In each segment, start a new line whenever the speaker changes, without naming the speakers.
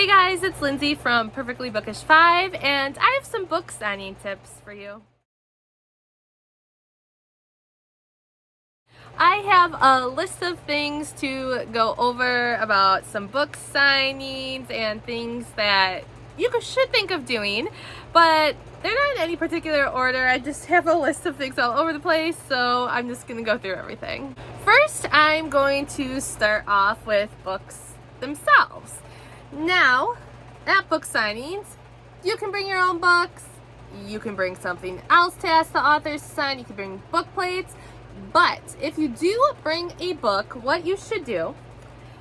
Hey guys, it's Lindsay from Perfectly Bookish 5, and I have some book signing tips for you. I have a list of things to go over about some book signings and things that you should think of doing, but they're not in any particular order. I just have a list of things all over the place, so I'm just going to go through everything. First, I'm going to start off with books themselves. Now, at book signings, you can bring your own books, you can bring something else to ask the authors to sign, you can bring book plates, but if you do bring a book, what you should do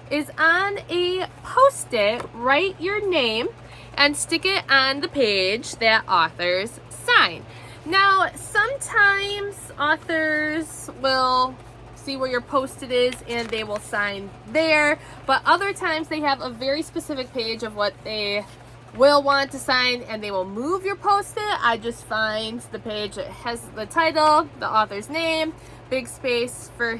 is on a post-it, write your name and stick it on the page that authors sign. Now, sometimes authors will see where your post-it is and they will sign there, but other times they have a very specific page of what they will want to sign and they will move your post-it. I just find the page that has the title, the author's name, big space for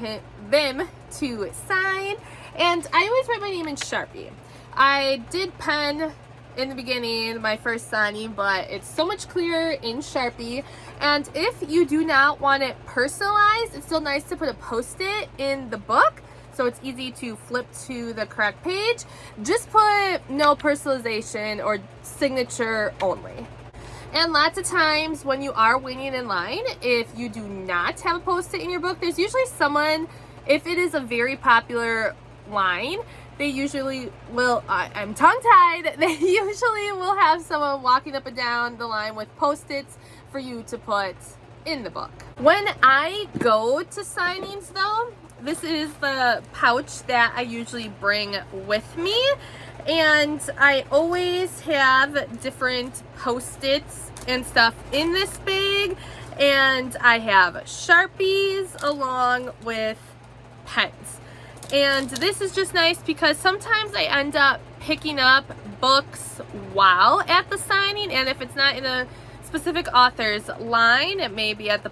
them to sign, and I always write my name in Sharpie. I did pen in the beginning, my first signing, but it's so much clearer in Sharpie. And if you do not want it personalized, it's still nice to put a post-it in the book so it's easy to flip to the correct page. Just put no personalization or signature only. And lots of times when you are waiting in line, if you do not have a post-it in your book, there's usually someone, if it is a very popular line, they usually will, I'm tongue-tied, they usually will have someone walking up and down the line with post-its for you to put in the book. When I go to signings though, this is the pouch that I usually bring with me, and I always have different post-its and stuff in this bag, and I have Sharpies along with pens. And this is just nice because sometimes I end up picking up books while at the signing, and if it's not in a specific author's line, it may be at the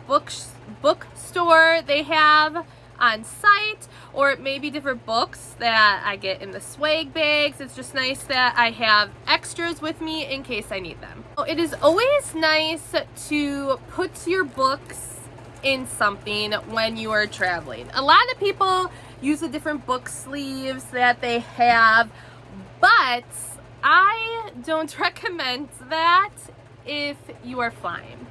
bookstore they have on site, or it may be different books that I get in the swag bags. It's just nice that I have extras with me in case I need them. It is always nice to put your books in something when you are traveling. A lot of people use the different book sleeves that they have, but I don't recommend that if you are flying.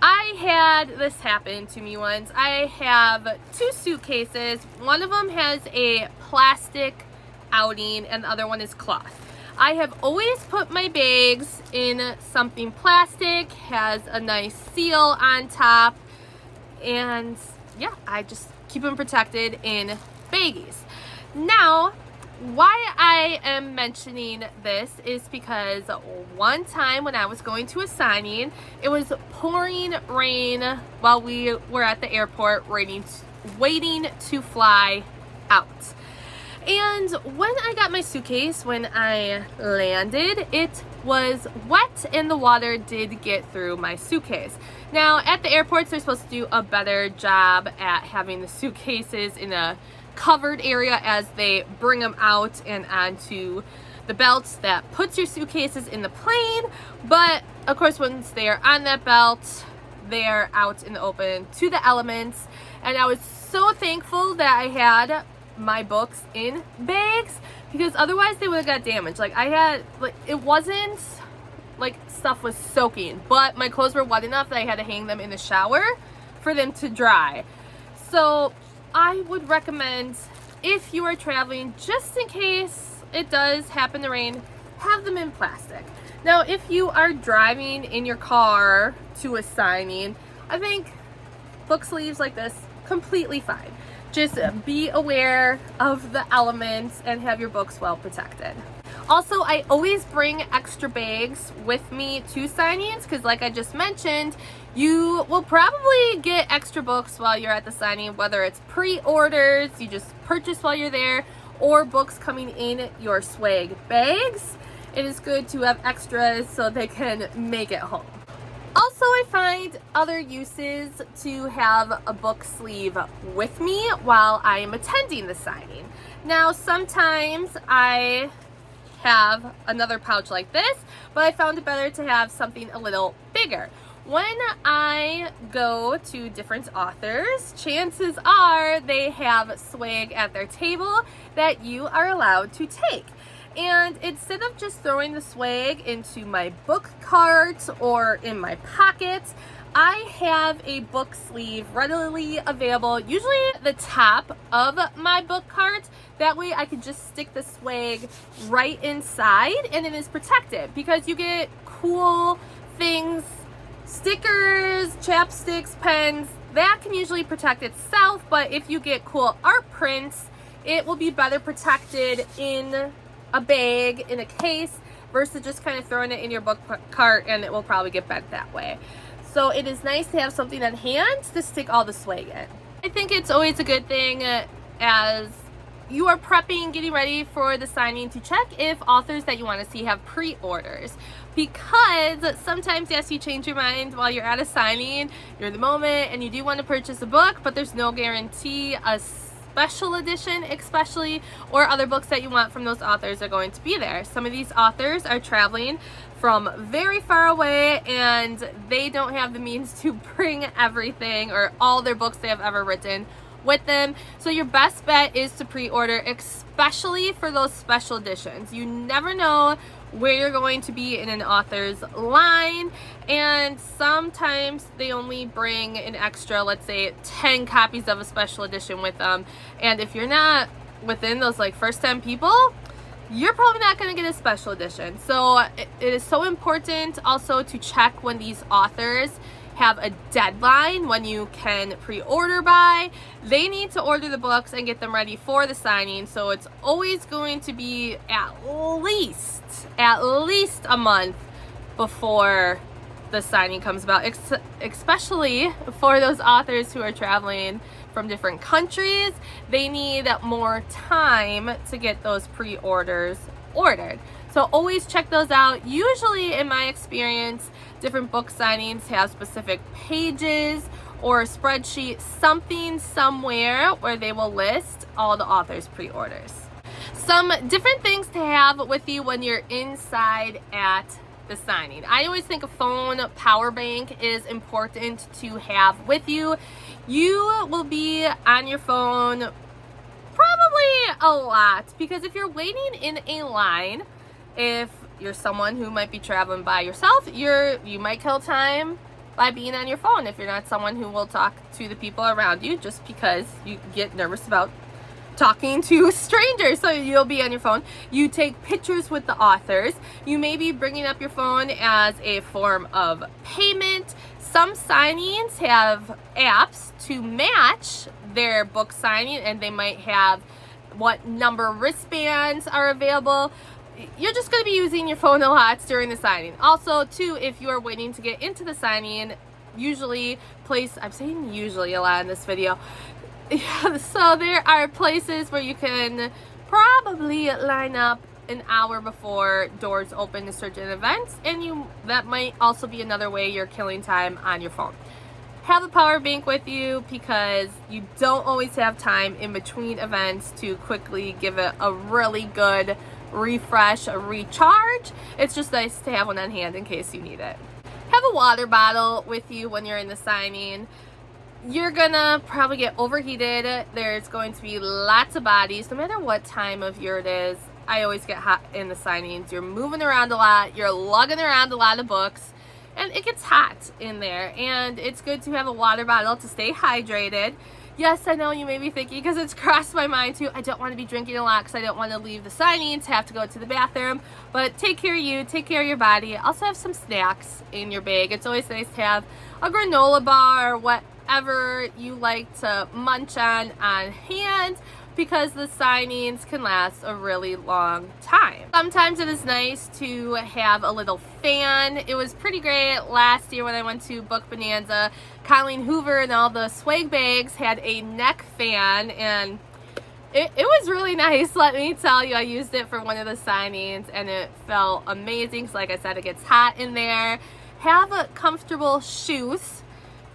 I had this happen to me once. I have two suitcases. One of them has a plastic outing and the other one is cloth. I have always put my bags in something plastic, has a nice seal on top, and yeah, I just keep them protected in baggies. Now, why I am mentioning this is because one time when I was going to a signing, it was pouring rain while we were at the airport waiting to fly out. And when I got my suitcase, when I landed, it was wet and the water did get through my suitcase. Now, at the airports, they're supposed to do a better job at having the suitcases in a covered area as they bring them out and onto the belts that puts your suitcases in the plane. But of course, once they are on that belt, they are out in the open to the elements. And I was so thankful that I had my books in bags, because otherwise they would have got damaged. Like, I had, like, it wasn't like stuff was soaking, but my clothes were wet enough that I had to hang them in the shower for them to dry. So I would recommend, if you are traveling, just in case it does happen to rain, have them in plastic. Now, if you are driving in your car to a signing, I think book sleeves like this, completely fine. Just be aware of the elements and have your books well protected. Also, I always bring extra bags with me to signings because, like I just mentioned, you will probably get extra books while you're at the signing, whether it's pre-orders you just purchase while you're there, or books coming in your swag bags. It is good to have extras so they can make it home. Also, I find other uses to have a book sleeve with me while I am attending the signing. Now, sometimes I have another pouch like this, but I found it better to have something a little bigger. When I go to different authors, chances are they have swag at their table that you are allowed to take. And instead of just throwing the swag into my book cart or in my pocket, I have a book sleeve readily available, usually at the top of my book cart. That way I can just stick the swag right inside and it is protected, because you get cool things, stickers, chapsticks, pens, that can usually protect itself, but if you get cool art prints, it will be better protected in a bag, in a case, versus just kind of throwing it in your book cart and it will probably get bent that way. So it is nice to have something on hand to stick all the swag in. I think it's always a good thing as you are prepping, getting ready for the signing, to check if authors that you want to see have pre-orders, because sometimes, yes, you change your mind while you're at a signing, you're in the moment and you do want to purchase a book, but there's no guarantee a special edition especially, or other books that you want from those authors are going to be there. Some of these authors are traveling from very far away and they don't have the means to bring everything or all their books they have ever written with them. So your best bet is to pre-order, especially for those special editions. You never know where you're going to be in an author's line, and sometimes they only bring an extra, let's say 10 copies of a special edition with them, and if you're not within those like first 10 people, you're probably not going to get a special edition. So it is so important also to check when these authors have a deadline when you can pre-order by. They need to order the books and get them ready for the signing, so it's always going to be at least a month before the signing comes about, especially for those authors who are traveling from different countries. They need more time to get those pre-orders ordered. So always check those out. Usually, in my experience, different book signings have specific pages or a spreadsheet, something somewhere where they will list all the authors' pre-orders. Some different things to have with you when you're inside at the signing. I always think a phone power bank is important to have with you. You will be on your phone probably a lot, because if you're waiting in a line, if you're someone who might be traveling by yourself, you might kill time by being on your phone if you're not someone who will talk to the people around you, just because you get nervous about talking to strangers, so you'll be on your phone. You take pictures with the authors. You may be bringing up your phone as a form of payment. Some signings have apps to match their book signing, and they might have what number wristbands are available. You're just going to be using your phone a lot during the signing. Also, too, if you are waiting to get into the signing, I'm saying usually a lot in this video. So there are places where you can probably line up an hour before doors open to certain events, and that might also be another way you're killing time on your phone. Have a power bank with you, because you don't always have time in between events to quickly give it a really good refresh, a recharge. It's just nice to have one on hand in case you need it. Have a water bottle with you when you're in the signing. You're gonna probably get overheated. There's going to be lots of bodies, no matter what time of year it is. I always get hot in the signings. You're moving around a lot, you're lugging around a lot of books, and it gets hot in there, and it's good to have a water bottle to stay hydrated. Yes, I know you may be thinking, because it's crossed my mind too, I don't want to be drinking a lot because I don't want to leave the signings, have to go to the bathroom. But take care of you, take care of your body. Also have some snacks in your bag. It's always nice to have a granola bar or whatever you like to munch on hand, because the signings can last a really long time. Sometimes it is nice to have a little fan. It was pretty great last year when I went to Book Bonanza. Colleen Hoover and all the swag bags had a neck fan, and it was really nice, let me tell you. I used it for one of the signings and it felt amazing. So like I said, it gets hot in there. Have comfortable shoes.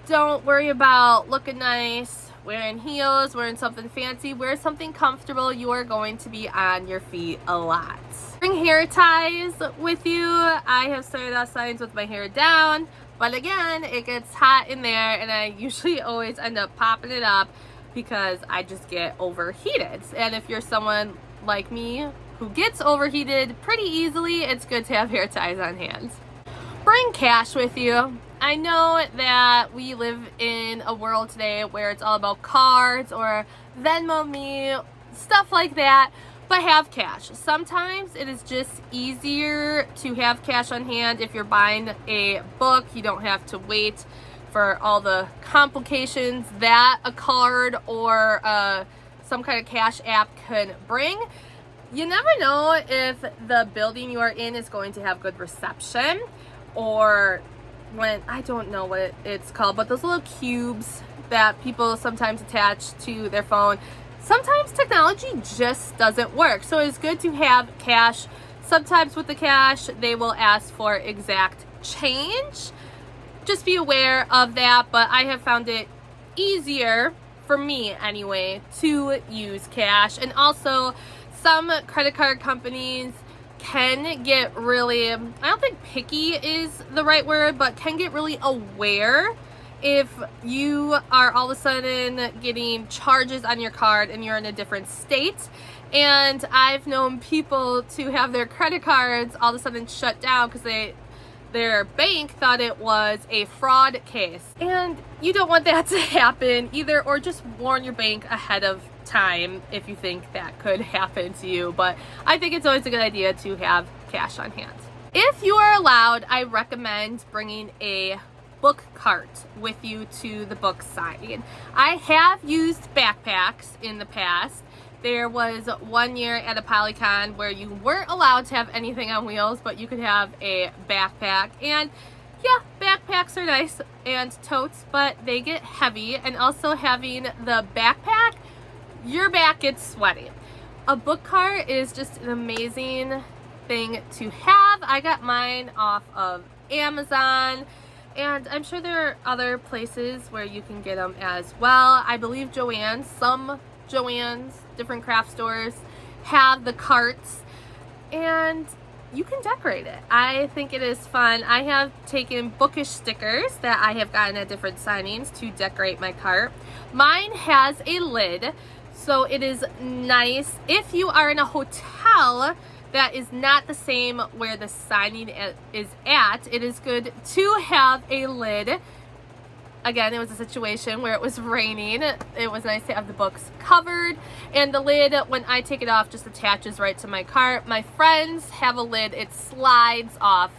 Don't worry about looking nice wearing heels, wearing something fancy, wear something comfortable. You are going to be on your feet a lot. Bring hair ties with you. I have started off signs with my hair down, but again, it gets hot in there and I usually always end up popping it up because I just get overheated. And if you're someone like me who gets overheated pretty easily, it's good to have hair ties on hand. Bring cash with you. I know that we live in a world today where it's all about cards or Venmo me, stuff like that, but have cash. Sometimes it is just easier to have cash on hand. If you're buying a book, you don't have to wait for all the complications that a card or some kind of cash app can bring. You never know if the building you are in is going to have good reception, or when, I don't know what it's called, but those little cubes that people sometimes attach to their phone, sometimes technology just doesn't work. So it's good to have cash. Sometimes with the cash, they will ask for exact change. Just be aware of that, but I have found it easier, for me anyway, to use cash. And also, some credit card companies can get really, I don't think picky is the right word, but can get really aware if you are all of a sudden getting charges on your card and you're in a different state. And I've known people to have their credit cards all of a sudden shut down because their bank thought it was a fraud case. And you don't want that to happen either, or just warn your bank ahead of time if you think that could happen to you. But I think it's always a good idea to have cash on hand. If you are allowed, I recommend bringing a book cart with you to the book signing. I have used backpacks in the past. There was one year at a Polycon where you weren't allowed to have anything on wheels, but you could have a backpack. And yeah, backpacks are nice and totes, but they get heavy. And also having the backpack, your back gets sweaty. A book cart is just an amazing thing to have. I got mine off of Amazon, and I'm sure there are other places where you can get them as well. I believe some Joann's, different craft stores have the carts, and you can decorate it. I think it is fun. I have taken bookish stickers that I have gotten at different signings to decorate my cart. Mine has a lid, so it is nice. If you are in a hotel that is not the same where the signing is at, it is good to have a lid. Again, it was a situation where it was raining. It was nice to have the books covered. And the lid, when I take it off, just attaches right to my cart. My friends have a lid. It slides off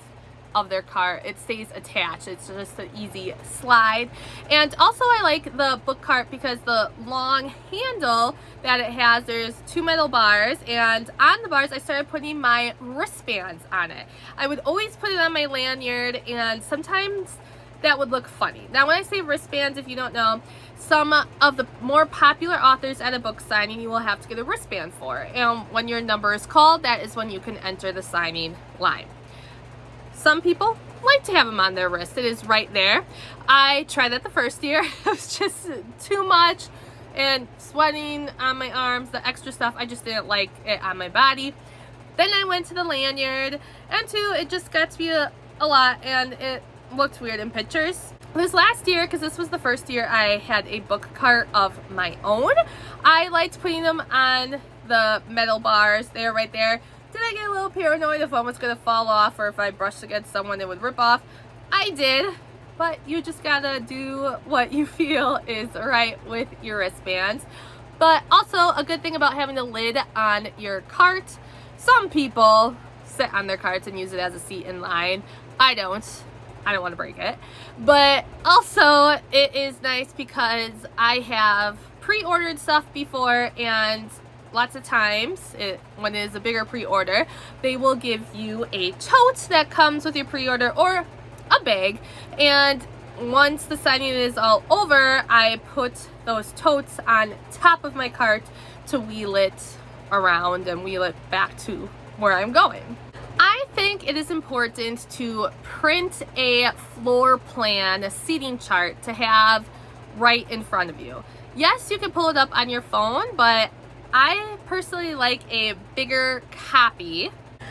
of their cart. It stays attached. It's just an easy slide. And also I like the book cart because the long handle that it has, there's 2 metal bars, and on the bars I started putting my wristbands on it. I would always put it on my lanyard, and sometimes that would look funny. Now when I say wristbands, if you don't know, some of the more popular authors at a book signing you will have to get a wristband for. And when your number is called, that is when you can enter the signing line. Some people like to have them on their wrist. It is right there. I tried that the first year. It was just too much and sweating on my arms, the extra stuff. I just didn't like it on my body. Then I went to the lanyard, and too, it just got to be a lot, and it looked weird in pictures. This last year, because this was the first year I had a book cart of my own, I liked putting them on the metal bars. They're right there. Did I get a little paranoid if one was going to fall off, or if I brushed against someone it would rip off? I did, but you just gotta do what you feel is right with your wristbands. But also, a good thing about having a lid on your cart, some people sit on their carts and use it as a seat in line. I don't want to break it. But also, it is nice because I have pre-ordered stuff before, and lots of times, when it is a bigger pre-order, they will give you a tote that comes with your pre-order, or a bag. And once the signing is all over, I put those totes on top of my cart to wheel it around and wheel it back to where I'm going. I think it is important to print a floor plan, a seating chart to have right in front of you. Yes, you can pull it up on your phone, but I personally like a bigger copy.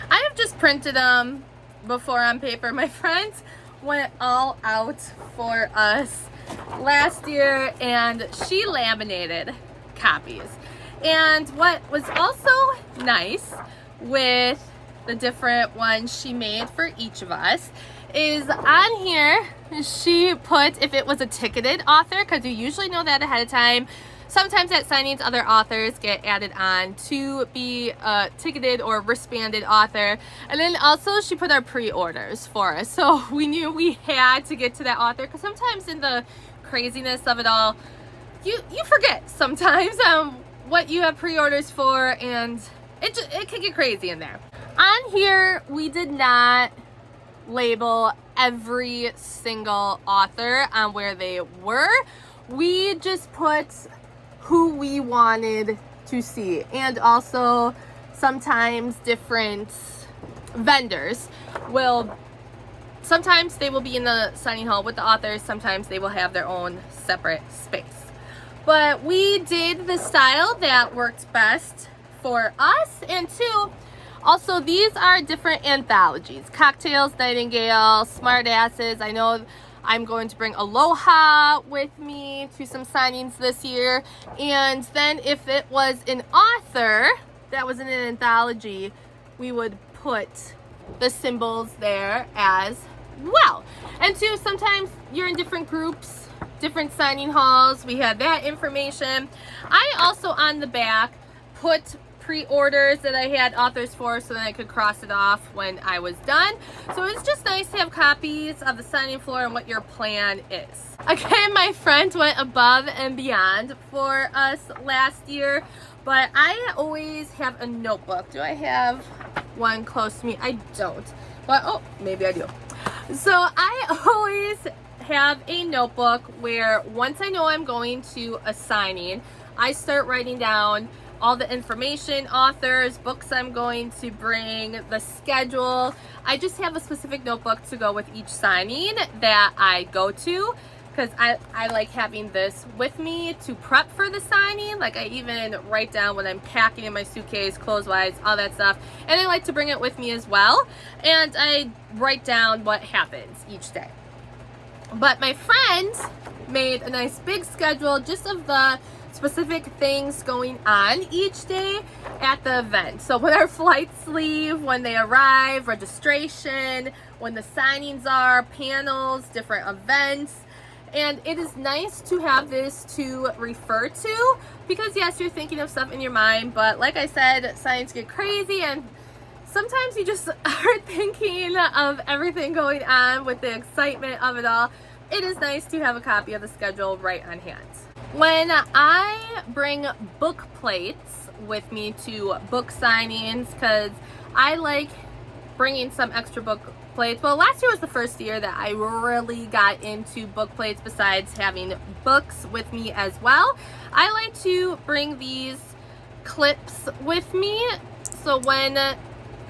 I have just printed them before on paper. My friends went all out for us last year and she laminated copies. And what was also nice with the different ones she made for each of us is on here she put if it was a ticketed author, because you usually know that ahead of time. Sometimes at signings other authors get added on to be a ticketed or wristbanded author. And then also she put our pre-orders for us, so we knew we had to get to that author, because sometimes in the craziness of it all you forget sometimes what you have pre-orders for, and it can get crazy in there. On here we did not label every single author on where they were. We just put who we wanted to see, and also sometimes different vendors will, sometimes they will be in the signing hall with the authors, sometimes they will have their own separate space. But we did the style that worked best for us. And two, also these are different anthologies: Cocktails, Nightingale, Smartasses. I know I'm going to bring Aloha with me to some signings this year. And then if it was an author that was in an anthology, we would put the symbols there as well. And two, sometimes you're in different groups, different signing halls. We had that information. I also on the back put pre-orders that I had authors for, so then I could cross it off when I was done. So it's just nice to have copies of the signing floor and what your plan is. Again, my friend went above and beyond for us last year, but I always have a notebook. Do I have one close to me? I don't, but oh, maybe I do. So I always have a notebook where once I know I'm going to a signing, I start writing down all the information, authors, books I'm going to bring, the schedule. I just have a specific notebook to go with each signing that I go to, because I like having this with me to prep for the signing. Like I even write down when I'm packing in my suitcase, clothes-wise, all that stuff. And I like to bring it with me as well. And I write down what happens each day. But my friend made a nice big schedule just of the specific things going on each day at the event. So when our flights leave, when they arrive, registration, when the signings are, panels, different events. And it is nice to have this to refer to, because yes, you're thinking of stuff in your mind, but like I said, signings get crazy and sometimes you just are thinking of everything going on with the excitement of it all. It is nice to have a copy of the schedule right on hand. When I bring book plates with me to book signings, because I like bringing some extra book plates. Well, last year was the first year that I really got into book plates besides having books with me as well. I like to bring these clips with me, so when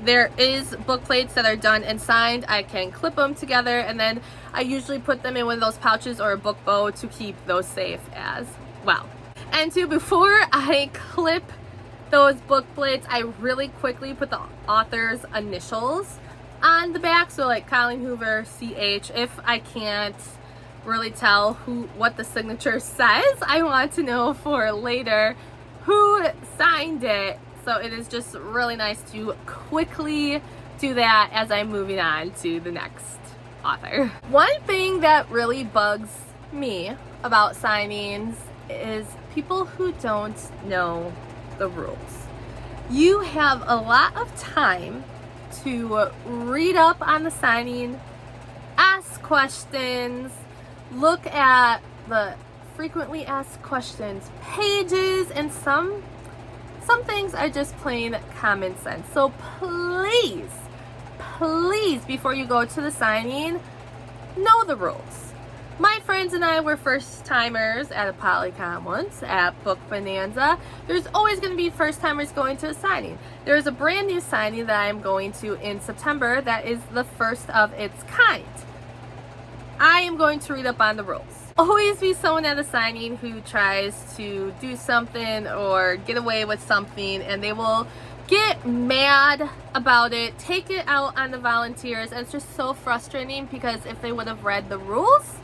there is book plates that are done and signed, I can clip them together, and then I usually put them in one of those pouches or a book bow to keep those safe as well. And two, before I clip those book plates, I really quickly put the author's initials on the back, so like Colleen Hoover, CH. If I can't really tell what the signature says, I want to know for later who signed it. So it is just really nice to quickly do that as I'm moving on to the next author. One thing that really bugs me about signings is people who don't know the rules. You have a lot of time to read up on the signing, ask questions, look at the frequently asked questions pages, and some things are just plain common sense. So please, before you go to the signing, know the rules. My friends and I were first timers at a Polycon once at Book Bonanza. There's always going to be first timers going to a signing. There's a brand new signing that I'm going to in September that is the first of its kind. I am going to read up on the rules. always be someone at a signing who tries to do something or get away with something, and they will get mad about it, take it out on the volunteers, and it's just so frustrating because if they would have read the rules,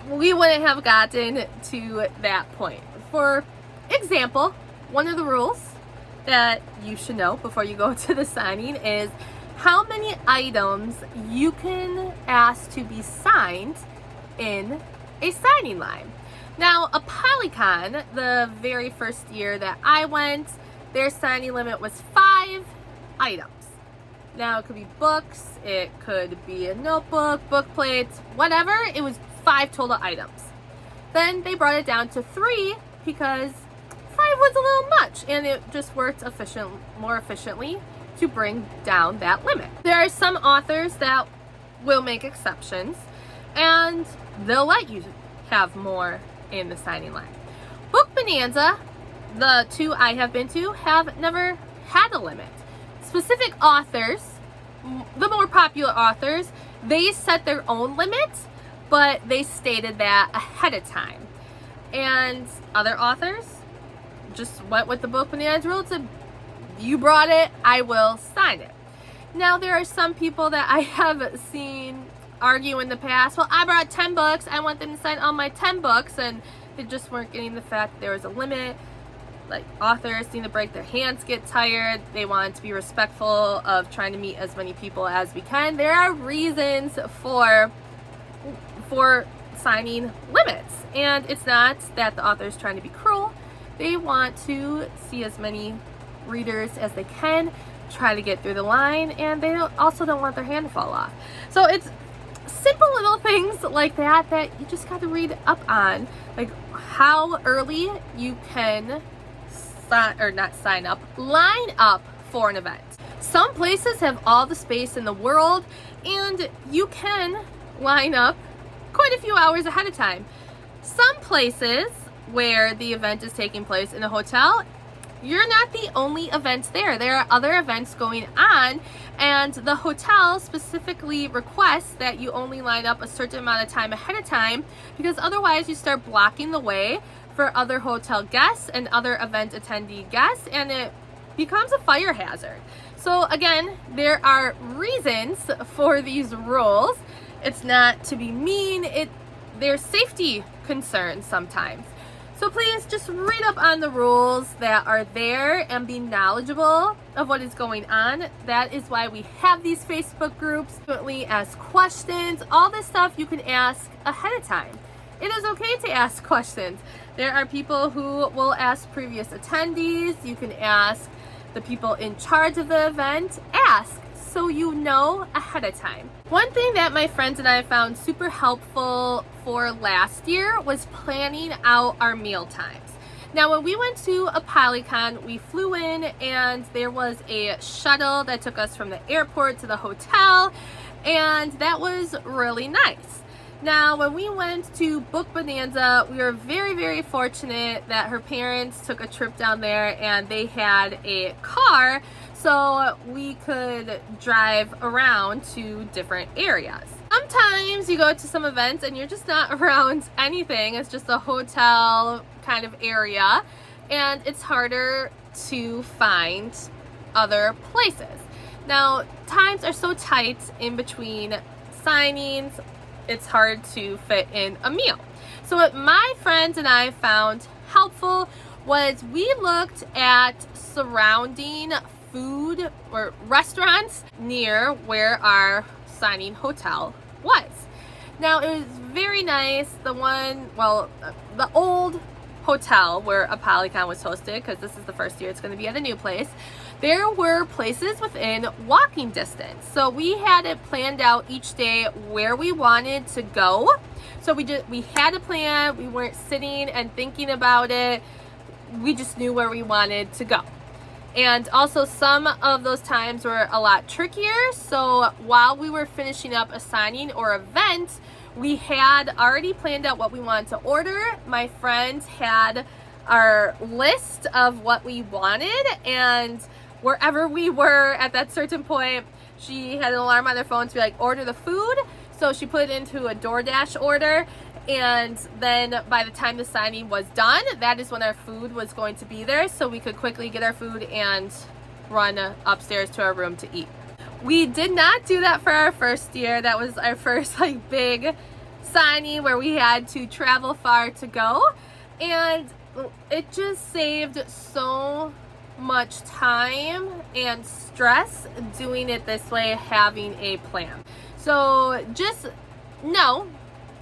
we wouldn't have gotten to that point. For example, one of the rules that you should know before you go to the signing is how many items you can ask to be signed in a signing line. Now, a Polycon, the very first year that I went, their signing limit was 5 items. Now, it could be books, it could be a notebook, book plates, whatever. It was 5 total items. Then they brought it down to 3 because 5 was a little much, and it just worked more efficiently to bring down that limit. There are some authors that will make exceptions, and they'll let you have more in the signing line. Book Bonanza, the 2 I have been to, have never had a limit. Specific authors, the more popular authors, they set their own limit, but they stated that ahead of time. And other authors just went with the Book Bonanza rule. Said, you brought it, I will sign it. Now, there are some people that I have seen argue in the past, well, I brought 10 books, I want them to sign all my 10 books, and they just weren't getting the fact that there was a limit. Like, authors need to break their hands, get tired. They want to be respectful of trying to meet as many people as we can. There are reasons for signing limits, and it's not that the author is trying to be cruel. They want to see as many readers as they can, try to get through the line, and they also don't want their hand to fall off. So it's simple little things like that that you just got to read up on, like how early you can line up for an event. Some places have all the space in the world, and you can line up quite a few hours ahead of time. Some places where the event is taking place in a hotel, you're not the only events there. There are other events going on, and the hotel specifically requests that you only line up a certain amount of time ahead of time, because otherwise you start blocking the way for other hotel guests and other event attendee guests, and it becomes a fire hazard. So again, there are reasons for these rules. It's not to be mean, there's safety concerns sometimes. So please just read up on the rules that are there and be knowledgeable of what is going on. That is why we have these Facebook groups. Ask questions, all this stuff you can ask ahead of time. It is okay to ask questions. There are people who will ask previous attendees. You can ask the people in charge of the event. Ask so you know ahead of time. One thing that my friends and I found super helpful for last year was planning out our meal times. Now, when we went to a Polycon, we flew in and there was a shuttle that took us from the airport to the hotel, and that was really nice. Now, when we went to Book Bonanza, we were very, very fortunate that her parents took a trip down there and they had a car so we could drive around to different areas. Sometimes you go to some events and you're just not around anything. It's just a hotel kind of area, and it's harder to find other places. Now, times are so tight in between signings, it's hard to fit in a meal. So what my friends and I found helpful was we looked at surrounding food or restaurants near where our signing hotel was. Now, it was very nice. The old hotel where a Polycon was hosted, because this is the first year it's going to be at a new place, there were places within walking distance. So we had it planned out each day where we wanted to go. So we had a plan. We weren't sitting and thinking about it. We just knew where we wanted to go. And also, some of those times were a lot trickier. So while we were finishing up a signing or event, we had already planned out what we wanted to order. My friends had our list of what we wanted, and wherever we were at that certain point, she had an alarm on her phone to be like, order the food. So she put it into a DoorDash order, And then by the time the signing was done, that is when our food was going to be there, so we could quickly get our food and run upstairs to our room to eat. We did not do that for our first year. That was our first like big signing where we had to travel far to go, and it just saved so much time and stress doing it this way, having a plan. So just know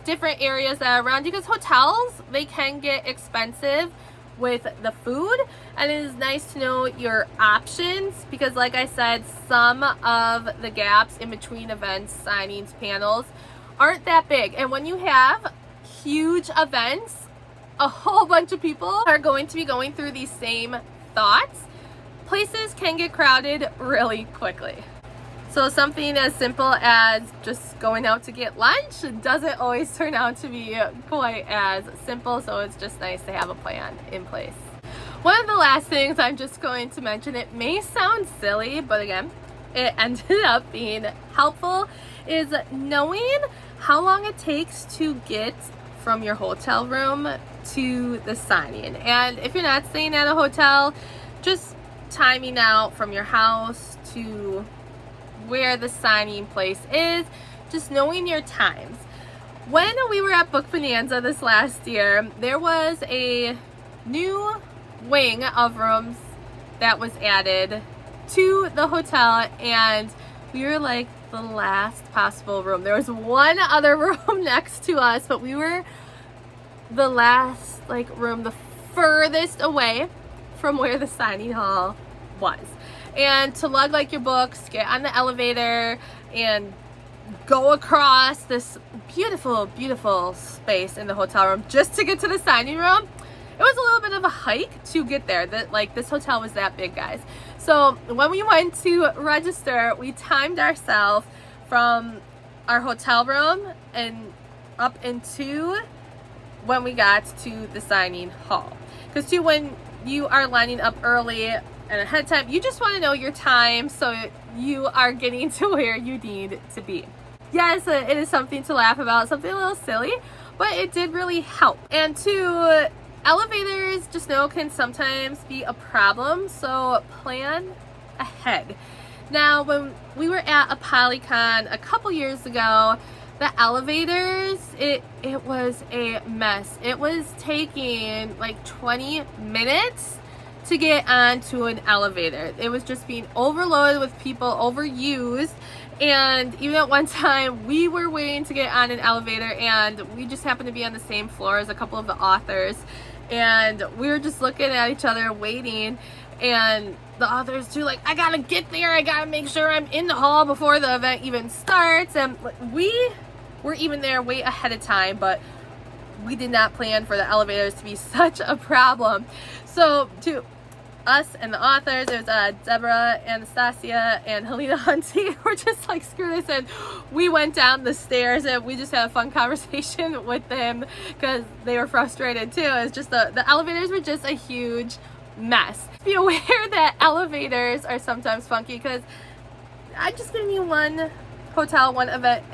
different areas that are around you, because hotels, they can get expensive with the food, and it is nice to know your options, because like I said, some of the gaps in between events, signings, panels aren't that big. And when you have huge events, a whole bunch of people are going to be going through these same thoughts. Places can get crowded really quickly. So something as simple as just going out to get lunch doesn't always turn out to be quite as simple, so it's just nice to have a plan in place. One of the last things I'm just going to mention, it may sound silly, but again, it ended up being helpful, is knowing how long it takes to get from your hotel room to the signing. And if you're not staying at a hotel, just timing out from your house to where the signing place is, just knowing your times. When we were at Book Bonanza this last year, there was a new wing of rooms that was added to the hotel, and we were like the last possible room. There was one other room next to us, but we were the last like room, the furthest away from where the signing hall was. And to lug like your books, get on the elevator and go across this beautiful, beautiful space in the hotel room just to get to the signing room, it was a little bit of a hike to get there. This hotel was that big, guys. So when we went to register, we timed ourselves from our hotel room and up into when we got to the signing hall. Because too, when you are lining up early and ahead of time, you just want to know your time so you are getting to where you need to be. Yes, it is something to laugh about, something a little silly, but it did really help. And two, elevators, just know, can sometimes be a problem, so plan ahead. Now, when we were at a Polycon a couple years ago, the elevators, it was a mess. It was taking like 20 minutes to get onto an elevator. It was just being overloaded with people, overused. And even at one time, we were waiting to get on an elevator, and we just happened to be on the same floor as a couple of the authors. And we were just looking at each other waiting, and the authors too, like, I gotta get there, I gotta make sure I'm in the hall before the event even starts. And we were even there way ahead of time, but we did not plan for the elevators to be such a problem. So to us and the authors, there's Deborah, Anastasia, and Helena Hunty. We're just like, screw this, and we went down the stairs and we just had a fun conversation with them because they were frustrated too. It's just the elevators were just a huge mess. Be aware that elevators are sometimes funky, because I'm just giving you one hotel, one event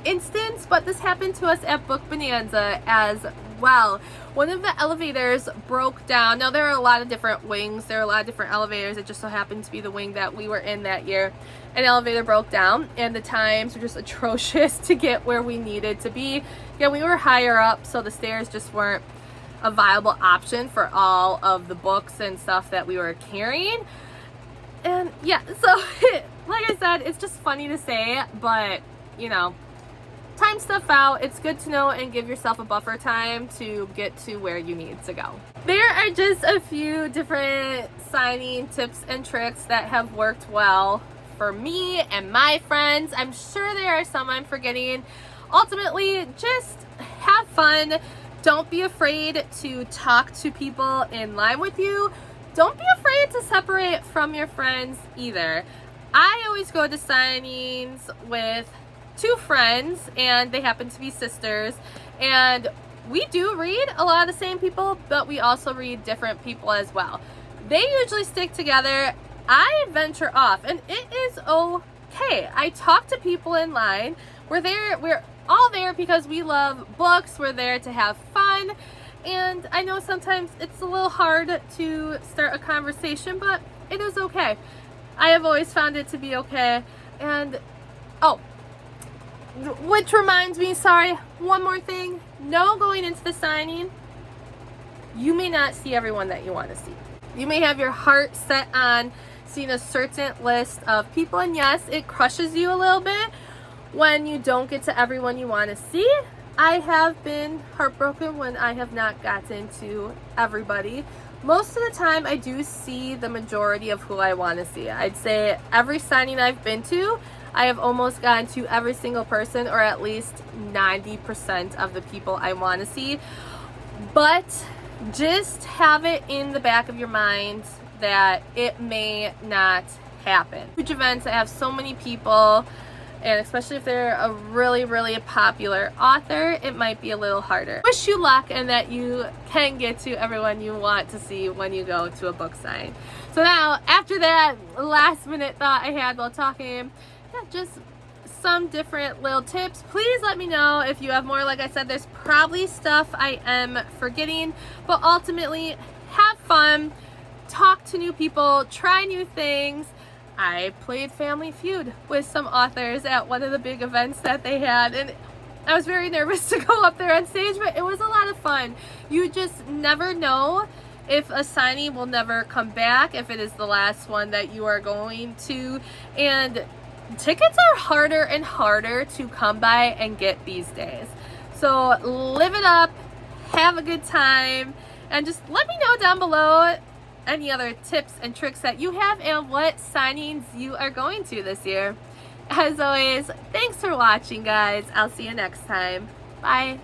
instance, but this happened to us at Book Bonanza as well. One of the elevators broke down. Now, there are a lot of different wings, there are a lot of different elevators. It just so happened to be the wing that we were in that year. An elevator broke down, and the times were just atrocious to get where we needed to be. Yeah, we were higher up, so the stairs just weren't a viable option for all of the books and stuff that we were carrying. And yeah, so like I said, it's just funny to say, but you know, time stuff out. It's good to know and give yourself a buffer time to get to where you need to go. There are just a few different signing tips and tricks that have worked well for me and my friends. I'm sure there are some I'm forgetting. Ultimately, just have fun. Don't be afraid to talk to people in line with you. Don't be afraid to separate from your friends either. I always go to signings with two friends, and they happen to be sisters, and we do read a lot of the same people, but we also read different people as well. They usually stick together. I venture off, and it is okay. I talk to people in line. We're all there because we love books. We're there to have fun. And I know sometimes it's a little hard to start a conversation, but it is okay. I have always found it to be okay. And, oh, which reminds me, sorry, one more thing. No, going into the signing, you may not see everyone that you want to see. You may have your heart set on seeing a certain list of people, and yes, it crushes you a little bit when you don't get to everyone you want to see. I have been heartbroken when I have not gotten to everybody. Most of the time, I do see the majority of who I want to see. I'd say every signing I've been to, I have almost gotten to every single person, or at least 90% of the people I want to see. But just have it in the back of your mind that it may not happen. Huge events that have so many people, and especially if they're a really popular author, it might be a little harder. Wish you luck and that you can get to everyone you want to see when you go to a book sign. So now, after that last minute thought I had while talking, yeah, just some different little tips. Please let me know if you have more. Like I said, there's probably stuff I am forgetting, but ultimately, have fun, talk to new people, try new things. I played Family Feud with some authors at one of the big events that they had, and I was very nervous to go up there on stage, but it was a lot of fun. You just never know if a signing will never come back, if it is the last one that you are going to, and tickets are harder and harder to come by and get these days. So live it up, have a good time, and just let me know down below any other tips and tricks that you have and what signings you are going to this year. As always, thanks for watching, guys. I'll see you next time. Bye.